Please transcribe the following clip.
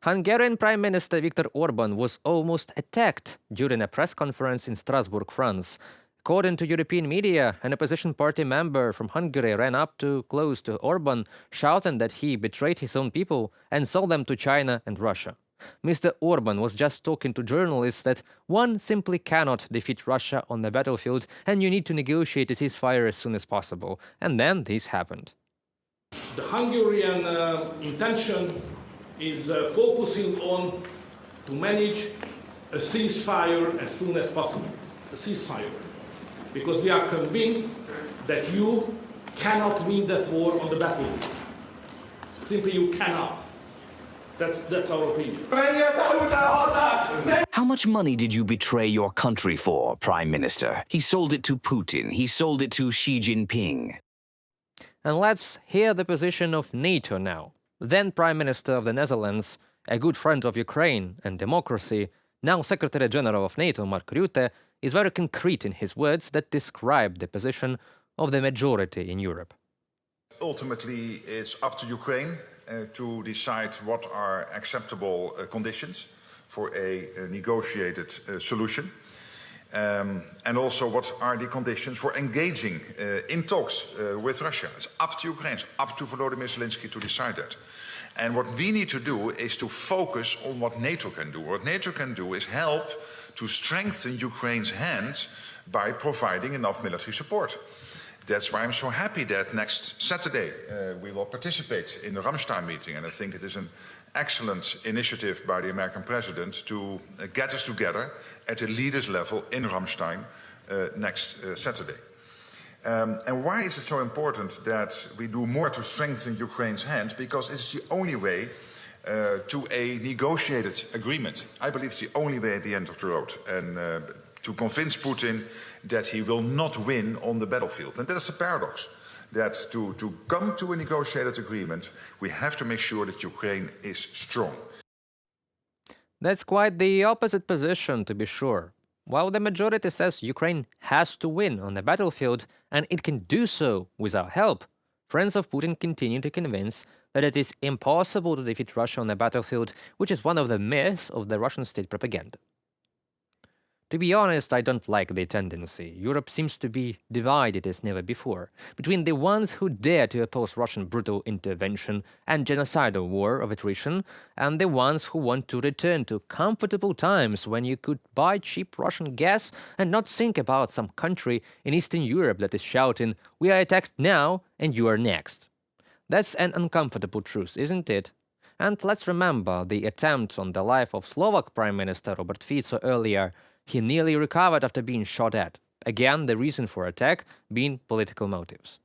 Hungarian Prime Minister Viktor Orban was almost attacked during a press conference in Strasbourg, France. According to European media, an opposition party member from Hungary ran up too close to Orban, shouting that he betrayed his own people and sold them to China and Russia. Mr. Orban was just talking to journalists that one simply cannot defeat Russia on the battlefield and you need to negotiate a ceasefire as soon as possible. And then this happened. The Hungarian intention is focusing on to manage a ceasefire as soon as possible. A ceasefire. Because we are convinced that you cannot win that war on the battlefield. Simply you cannot. That's our opinion. How much money did you betray your country for, Prime Minister? He sold it to Putin. He sold it to Xi Jinping. And let's hear the position of NATO now. Then Prime Minister of the Netherlands, a good friend of Ukraine and democracy, now Secretary General of NATO, Mark Rutte, is very concrete in his words that describe the position of the majority in Europe. Ultimately, it's up to Ukraine to decide what are acceptable conditions for a negotiated solution. And also what are the conditions for engaging in talks with Russia. It's up to Ukraine, it's up to Volodymyr Zelensky to decide that. And what we need to do is to focus on what NATO can do. What NATO can do is help to strengthen Ukraine's hand by providing enough military support. That's why I'm so happy that next Saturday we will participate in the Ramstein meeting. And I think it is an excellent initiative by the American president to get us together at the leaders level in Ramstein next Saturday. And why is it so important that we do more to strengthen Ukraine's hand? Because it's the only way to a negotiated agreement. I believe it's the only way at the end of the road. And to convince Putin that he will not win on the battlefield. And that's the paradox. That to come to a negotiated agreement, we have to make sure that Ukraine is strong. That's quite the opposite position, to be sure. While the majority says Ukraine has to win on the battlefield, and it can do so with our help, friends of Putin continue to convince that it is impossible to defeat Russia on the battlefield, which is one of the myths of the Russian state propaganda. To be honest, I don't like the tendency. Europe seems to be divided as never before, between the ones who dare to oppose Russian brutal intervention and genocidal war of attrition, and the ones who want to return to comfortable times when you could buy cheap Russian gas and not think about some country in Eastern Europe that is shouting, "We are attacked now, and you are next." That's an uncomfortable truth, isn't it? And let's remember the attempt on the life of Slovak Prime Minister Robert Fico earlier. He nearly recovered after being shot at. Again, the reason for attack being political motives.